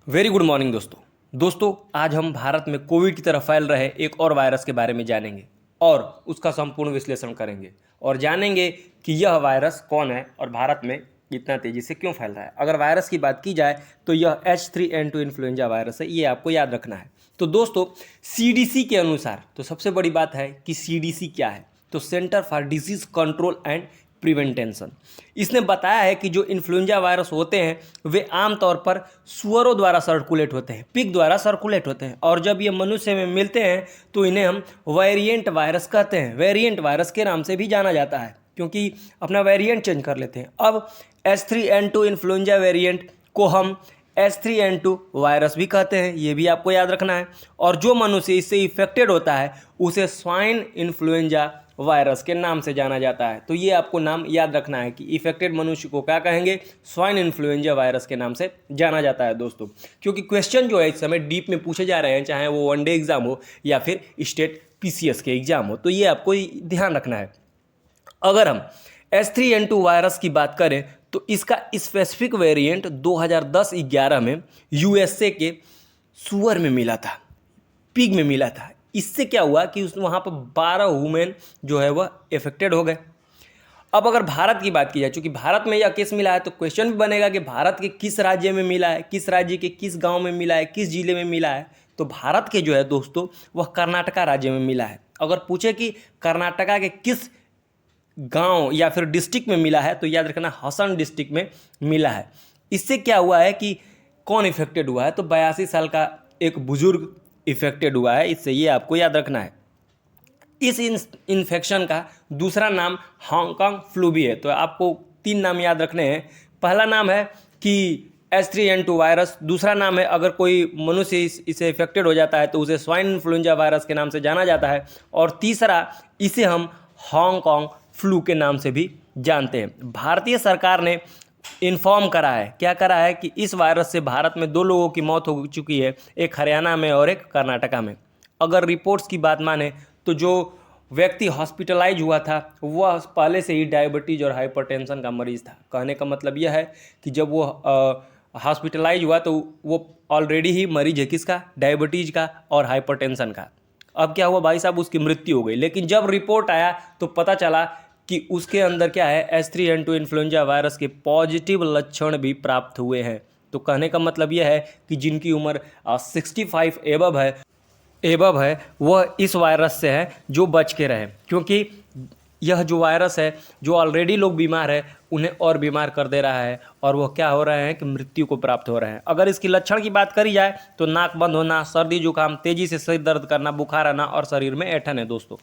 Very good morning दोस्तों आज हम भारत में कोविड की तरह फैल रहे एक और वायरस के बारे में जानेंगे और उसका संपूर्ण विश्लेषण करेंगे और जानेंगे कि यह वायरस कौन है और भारत में इतना तेजी से क्यों फैल रहा है। अगर वायरस की बात की जाए तो यह H3N2 इन्फ्लुएंजा वायरस है, ये आपको याद रखना है। तो दोस्तों CDC के अनुसार तो सबसे बड़ी बात है कि CDC क्या है, तो centre for disease control and prevention. इसने बताया है कि जो इन्फ्लुएंजा वायरस होते हैं वे आमतौर पर सुअरों द्वारा सर्कुलेट होते हैं, पिग द्वारा सर्कुलेट होते हैं, और जब ये मनुष्य में मिलते हैं तो इन्हें हम वेरिएंट वायरस कहते हैं। वेरिएंट वायरस के नाम से भी जाना जाता है क्योंकि अपना वेरिएंट चेंज कर लेते हैं। अब H3N2 इन्फ्लुएंजा वेरिएंट को हम H3N2 वायरस भी कहते हैं, ये भी आपको याद रखना है। और जो मनुष्य इससे इफेक्टेड होता है उसे स्वाइन इन्फ्लुएंजा वायरस के नाम से जाना जाता है। तो ये आपको नाम याद रखना है कि इफेक्टेड मनुष्य को क्या कहेंगे, स्वाइन इन्फ्लुएंजा वायरस के नाम से जाना जाता है दोस्तों। क्योंकि क्वेश्चन जो है इस समय डीप में पूछे जा रहे हैं, चाहे वो वनडे एग्जाम हो या फिर स्टेट PCS के एग्जाम हो, तो ये आपको ध्यान रखना है। अगर हम H3N2 वायरस की बात करें तो इसका स्पेसिफिक वेरिएंट 2010-11 में USA के सुअर में मिला था, पिग में मिला था। इससे क्या हुआ कि उस वहाँ पर 12 वुमेन जो है वह इफेक्टेड हो गए। अब अगर भारत की बात की जाए, चूँकि भारत में यह केस मिला है तो क्वेश्चन भी बनेगा कि भारत के किस राज्य में मिला है, किस राज्य के किस गांव में मिला है, किस जिले में मिला है। तो भारत के जो है दोस्तों वह कर्नाटका राज्य में मिला है। अगर पूछे कि कर्नाटका के किस गांव या फिर डिस्ट्रिक्ट में मिला है तो याद रखना हसन डिस्ट्रिक्ट में मिला है। इससे क्या हुआ है कि कौन इफेक्टेड हुआ है, तो 82 साल का एक बुजुर्ग इफेक्टेड हुआ है। इससे ये आपको याद रखना है। इस इन्फेक्शन का दूसरा नाम हांगकांग फ्लू भी है। तो आपको 3 नाम याद रखने हैं। पहला नाम है कि H3N2 वायरस, दूसरा नाम है अगर कोई मनुष्य इसे इफेक्टेड हो जाता है तो उसे स्वाइन इन्फ्लुएंजा वायरस के नाम से जाना जाता है, और तीसरा इसे हम हांगकांग फ्लू के नाम से भी जानते हैं। भारतीय सरकार ने इन्फॉर्म करा है, क्या करा है कि इस वायरस से भारत में 2 लोगों की मौत हो चुकी है, एक हरियाणा में और एक कर्नाटका में। अगर रिपोर्ट्स की बात माने तो जो व्यक्ति हॉस्पिटलाइज हुआ था वह पहले से ही डायबिटीज और हाइपरटेंशन का मरीज था। कहने का मतलब यह है कि जब वो हॉस्पिटलाइज हुआ तो वो ऑलरेडी ही मरीज है किसका, डायबिटीज का और हाइपरटेंशन का। अब क्या हुआ भाई साहब, उसकी मृत्यु हो गई। लेकिन जब रिपोर्ट आया तो पता चला कि उसके अंदर क्या है, H3N2 इन्फ्लुएंजा वायरस के पॉजिटिव लक्षण भी प्राप्त हुए हैं। तो कहने का मतलब यह है कि जिनकी उम्र 65 एबव है वह इस वायरस से है जो बच के रहे, क्योंकि यह जो वायरस है जो ऑलरेडी लोग बीमार है उन्हें और बीमार कर दे रहा है, और वह क्या हो रहे हैं कि मृत्यु को प्राप्त हो रहे हैं। अगर इसकी लक्षण की बात करी जाए तो नाक बंद होना, सर्दी जुकाम, तेजी से सिर दर्द करना, बुखार आना और शरीर में ऐंठन है दोस्तों।